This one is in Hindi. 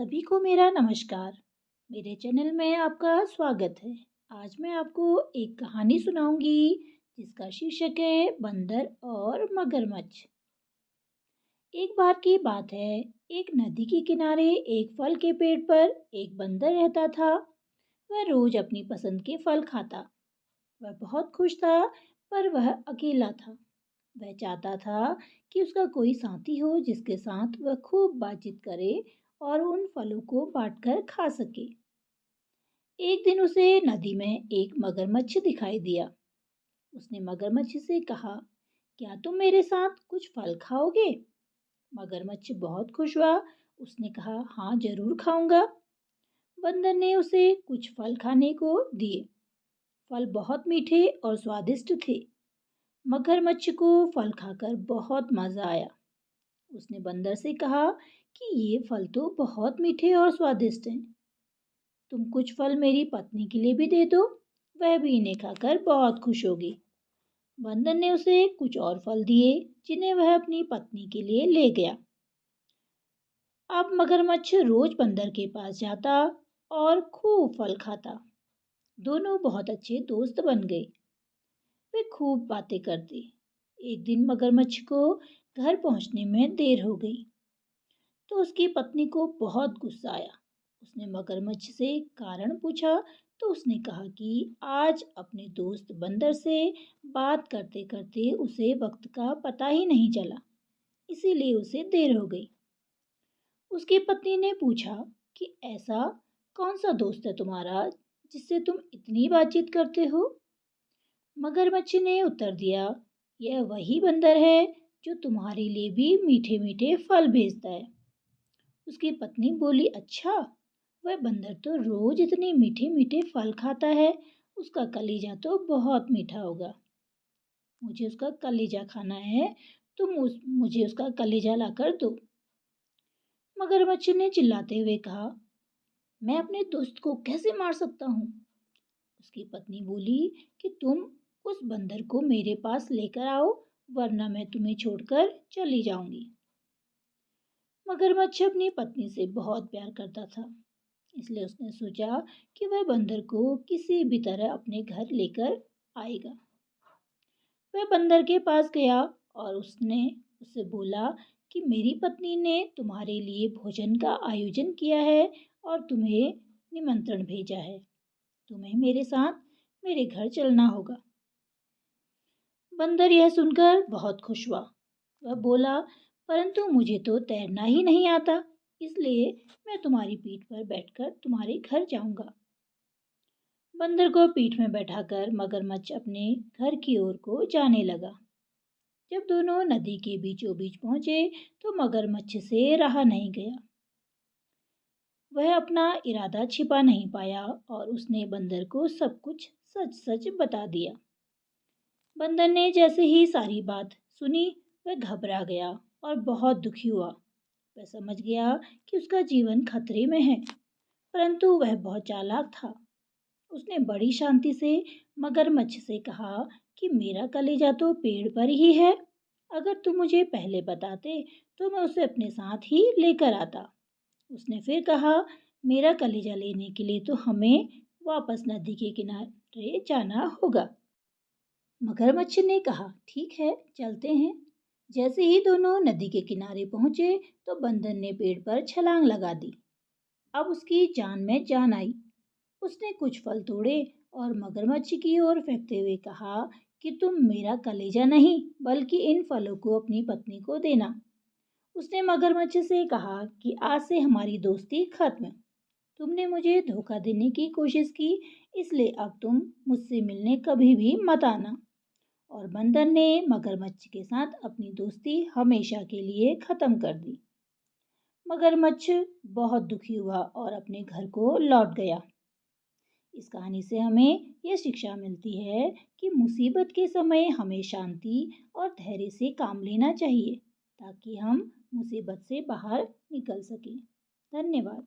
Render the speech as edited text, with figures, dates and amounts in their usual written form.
सभी को मेरा नमस्कार। मेरे चैनल में आपका स्वागत है। आज मैं आपको एक कहानी सुनाऊंगी जिसका शीर्षक है बंदर और मगरमच्छ। एक बार की बात है, एक नदी के किनारे एक फल के पेड़ पर एक बंदर रहता था। वह रोज अपनी पसंद के फल खाता। वह बहुत खुश था, पर वह अकेला था। वह चाहता था कि उसका कोई साथी हो जिसके साथ वह खूब बातचीत करे और उन फलों को बांटकर खा सके। एक दिन उसे नदी में एक मगरमच्छ दिखाई दिया। उसने मगरमच्छ से कहा, क्या तुम मेरे साथ कुछ फल खाओगे? मगरमच्छ बहुत खुश हुआ। उसने कहा, हाँ जरूर खाऊंगा। बंदर ने उसे कुछ फल खाने को दिए। फल बहुत मीठे और स्वादिष्ट थे। मगरमच्छ को फल खाकर बहुत मजा आया। उसने बंदर से कहा कि ये फल तो बहुत मीठे और स्वादिष्ट हैं। तुम कुछ फल मेरी पत्नी के लिए भी दे दो, वह भी इन्हें खाकर बहुत खुश होगी। बंदर ने उसे कुछ और फल दिए जिन्हें वह अपनी पत्नी के लिए ले गया। अब मगरमच्छ रोज बंदर के पास जाता और खूब फल खाता। दोनों बहुत अच्छे दोस्त बन गए। वे खूब बातें करते। एक दिन मगरमच्छ को घर पहुंचने में देर हो गई, तो उसकी पत्नी को बहुत गुस्सा आया। उसने मगरमच्छ से कारण पूछा, तो उसने कहा कि आज अपने दोस्त बंदर से बात करते करते उसे वक्त का पता ही नहीं चला, इसीलिए उसे देर हो गई। उसकी पत्नी ने पूछा कि ऐसा कौन सा दोस्त है तुम्हारा जिससे तुम इतनी बातचीत करते हो? मगरमच्छ ने उत्तर दिया, यह वही बंदर है जो तुम्हारे लिए भी मीठे मीठे फल भेजता है। उसकी पत्नी बोली, अच्छा, वह बंदर तो रोज इतने मीठे मीठे फल खाता है, उसका कलेजा तो बहुत मीठा होगा। मुझे उसका कलेजा खाना है, मुझे उसका कलेजा लाकर दो। मगरमच्छ ने चिल्लाते हुए कहा, मैं अपने दोस्त को कैसे मार सकता हूँ? उसकी पत्नी बोली कि तुम उस बंदर को मेरे पास लेकर आओ, वरना मैं तुम्हें छोड़कर चली जाऊंगी। मगरमच्छ अपनी पत्नी से बहुत प्यार करता था, इसलिए उसने सोचा कि वह बंदर को किसी भी तरह अपने घर लेकर आएगा। वह बंदर के पास गया और उसने उससे बोला कि मेरी पत्नी ने तुम्हारे लिए भोजन का आयोजन किया है और तुम्हें निमंत्रण भेजा है। तुम्हें मेरे साथ मेरे घर चलना होगा। बंदर यह सुनकर बहुत खुश हुआ। वह बोला, परंतु मुझे तो तैरना ही नहीं आता, इसलिए मैं तुम्हारी पीठ पर बैठकर तुम्हारे घर जाऊंगा। बंदर को पीठ में बैठाकर मगरमच्छ अपने घर की ओर को जाने लगा। जब दोनों नदी के बीचों बीच पहुंचे, तो मगरमच्छ से रहा नहीं गया। वह अपना इरादा छिपा नहीं पाया और उसने बंदर को सब कुछ सच सच बता दिया। बंदर ने जैसे ही सारी बात सुनी, वह घबरा गया और बहुत दुखी हुआ। वह समझ गया कि उसका जीवन खतरे में है, परंतु वह बहुत चालाक था। उसने बड़ी शांति से मगरमच्छ से कहा कि मेरा कलेजा तो पेड़ पर ही है। अगर तुम मुझे पहले बताते तो मैं उसे अपने साथ ही लेकर आता। उसने फिर कहा, मेरा कलेजा लेने के लिए तो हमें वापस नदी के किनारे जाना होगा। मगरमच्छ ने कहा, ठीक है, चलते हैं। जैसे ही दोनों नदी के किनारे पहुंचे, तो बंदर ने पेड़ पर छलांग लगा दी। अब उसकी जान में जान आई। उसने कुछ फल तोड़े और मगरमच्छ की ओर फेंकते हुए कहा कि तुम मेरा कलेजा नहीं, बल्कि इन फलों को अपनी पत्नी को देना। उसने मगरमच्छ से कहा कि आज से हमारी दोस्ती खत्म। तुमने मुझे धोखा देने की कोशिश की, इसलिए अब तुम मुझसे मिलने कभी भी मत आना। और बंदर ने मगरमच्छ के साथ अपनी दोस्ती हमेशा के लिए खत्म कर दी। मगरमच्छ बहुत दुखी हुआ और अपने घर को लौट गया। इस कहानी से हमें यह शिक्षा मिलती है कि मुसीबत के समय हमें शांति और धैर्य से काम लेना चाहिए, ताकि हम मुसीबत से बाहर निकल सकें। धन्यवाद।